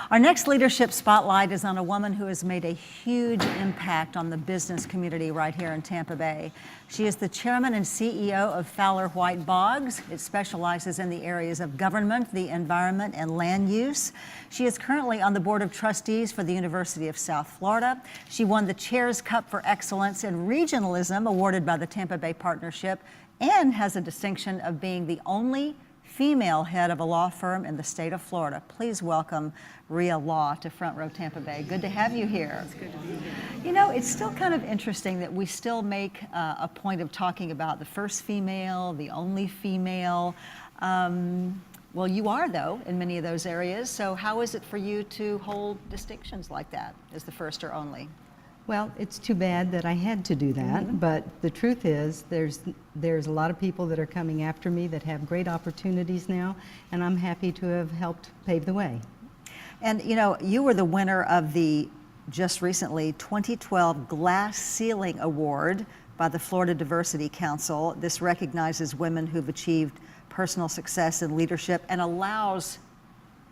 Our next leadership spotlight is on a woman who has made a huge impact on the business community right here in Tampa Bay. She is the chairman and CEO of Fowler White Boggs. It specializes in the areas of government, the environment, and land use. She is currently on the board of trustees for the University of South Florida. She won the Chair's Cup for Excellence in Regionalism awarded by the Tampa Bay Partnership and has a distinction of being the only female head of a law firm in the state of Florida. Please welcome Rhea Law to Front Row Tampa Bay. Good to have you here. It's good to be here. You know, it's still kind of interesting that we still make a point of talking about the first female, the only female. Well, you are, though, in many of those areas. So how is it for you to hold distinctions like that as the first or only? Well, it's too bad that I had to do that, but the truth is there's a lot of people that are coming after me that have great opportunities now, and I'm happy to have helped pave the way. And you know, you were the winner of the just recently 2012 Glass Ceiling Award by the Florida Diversity Council. This recognizes women who've achieved personal success in leadership and allows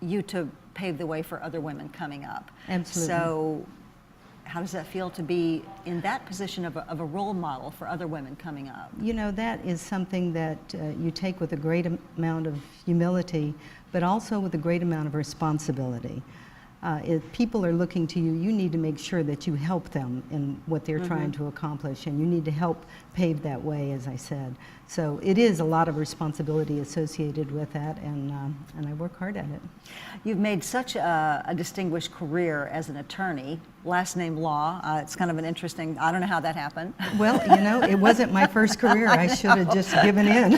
you to pave the way for other women coming up. Absolutely. So how does that feel to be in that position of a role model for other women coming up? You know, that is something that you take with a great amount of humility, but also with a great amount of responsibility. If people are looking to you, you need to make sure that you help them in what they're trying to accomplish, and you need to help pave that way, as I said. So it is a lot of responsibility associated with that, and I work hard at it. You've made such a distinguished career as an attorney, last name Law. It's kind of an interesting, I don't know how that happened. Well, you know, it wasn't my first career. I should have just given in.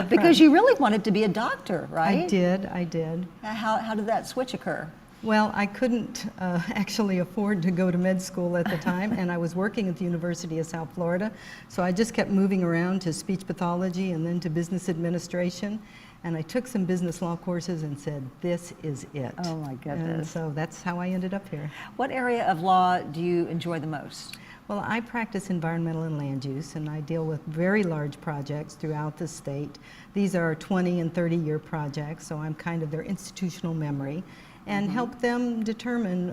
Because you really wanted to be a doctor, right? I did. How did that switch occur? Well, I couldn't actually afford to go to med school at the time, and I was working at the University of South Florida, so I just kept moving around to speech pathology and then to business administration, and I took some business law courses and said, this is it. Oh my goodness. And so that's how I ended up here. What area of law do you enjoy the most? Well, I practice environmental and land use, and I deal with very large projects throughout the state. These are 20 and 30-year projects, so I'm kind of their institutional memory, and help them determine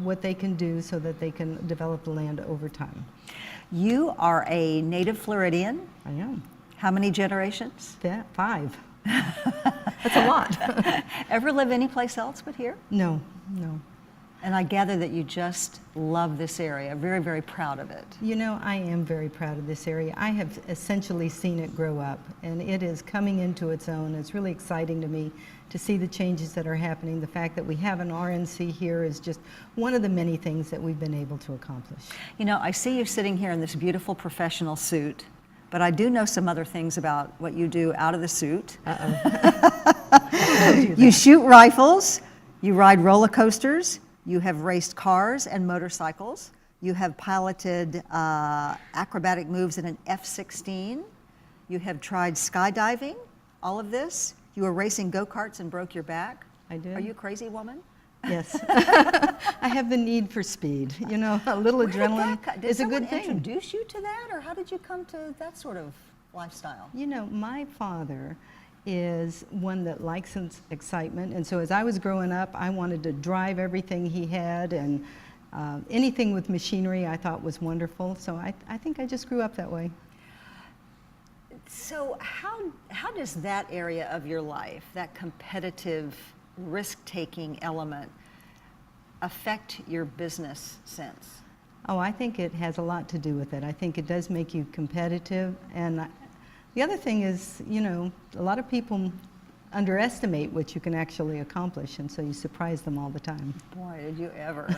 what they can do so that they can develop the land over time. You are a native Floridian. I am. How many generations? 5. That's a lot. Ever live anyplace else but here? No, no. And I gather that you just love this area, very, very proud of it. You know, I am very proud of this area. I have essentially seen it grow up, and it is coming into its own. It's really exciting to me to see the changes that are happening. The fact that we have an RNC here is just one of the many things that we've been able to accomplish. You know, I see you sitting here in this beautiful professional suit, but I do know some other things about what you do out of the suit. You shoot rifles, you ride roller coasters, you have raced cars and motorcycles. You have piloted acrobatic moves in an F-16. You have tried skydiving, all of this. You were racing go-karts and broke your back. I did. Are you a crazy woman? Yes. I have the need for speed. You know, a little adrenaline is a good thing. Did someone introduce you to that, or how did you come to that sort of lifestyle? You know, my father is one that likes excitement, and so as I was growing up, I wanted to drive everything he had, and anything with machinery I thought was wonderful, so I think I just grew up that way. So how does that area of your life, that competitive risk-taking element, affect your business sense? Oh, I think it has a lot to do with it. I think it does make you competitive, and the other thing is, you know, a lot of people underestimate what you can actually accomplish, and so you surprise them all the time. Boy, did you ever.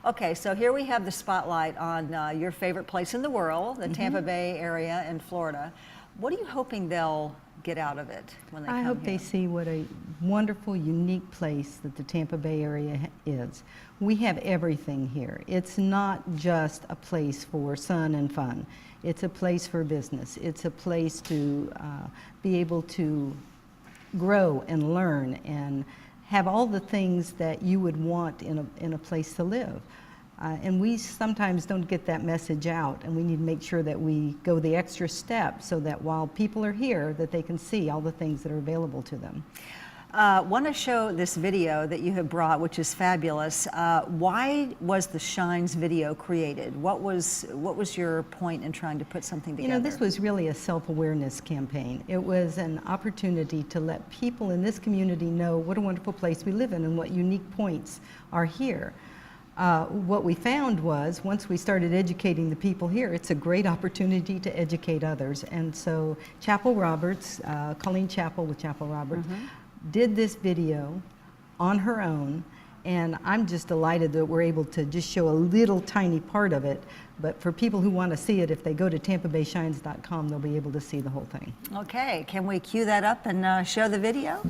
Okay, so here we have the spotlight on your favorite place in the world, the Tampa Bay area in Florida. What are you hoping they'll get out of it when they come here? I hope they see what a wonderful, unique place that the Tampa Bay area is. We have everything here. It's not just a place for sun and fun. It's a place for business. It's a place to be able to grow and learn and have all the things that you would want in a place to live. And we sometimes don't get that message out, and we need to make sure that we go the extra step so that while people are here, that they can see all the things that are available to them. Want to show this video that you have brought, which is fabulous. Why was the Shines video created? What was your point in trying to put something together? You know, this was really a self-awareness campaign. It was an opportunity to let people in this community know what a wonderful place we live in and what unique points are here. What we found was, once we started educating the people here, it's a great opportunity to educate others. And so Chapel Roberts, Colleen Chapel with Chapel Roberts, did this video on her own. And I'm just delighted that we're able to just show a little tiny part of it. But for people who want to see it, if they go to tampabayshines.com, they'll be able to see the whole thing. Okay, can we cue that up and show the video?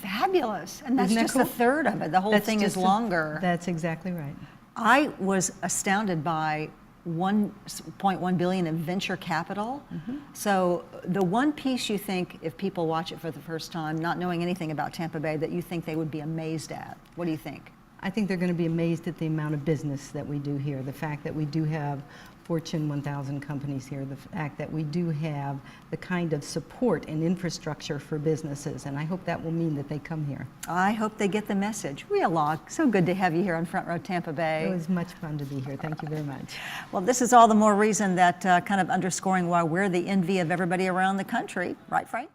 Fabulous. And that's Isn't that just cool? a third of it. The whole thing is longer. That's exactly right. I was astounded by 1.1 billion in venture capital. So the one piece you think, if people watch it for the first time, not knowing anything about Tampa Bay, that you think they would be amazed at, what do you think? I think they're going to be amazed at the amount of business that we do here, the fact that we do have Fortune 1000 companies here, the fact that we do have the kind of support and infrastructure for businesses, and I hope that will mean that they come here. I hope they get the message. Rhea Locke, so good to have you here on Front Row Tampa Bay. It was much fun to be here. Thank you very much. Well, this is all the more reason that kind of underscoring why we're the envy of everybody around the country. Right, Frank?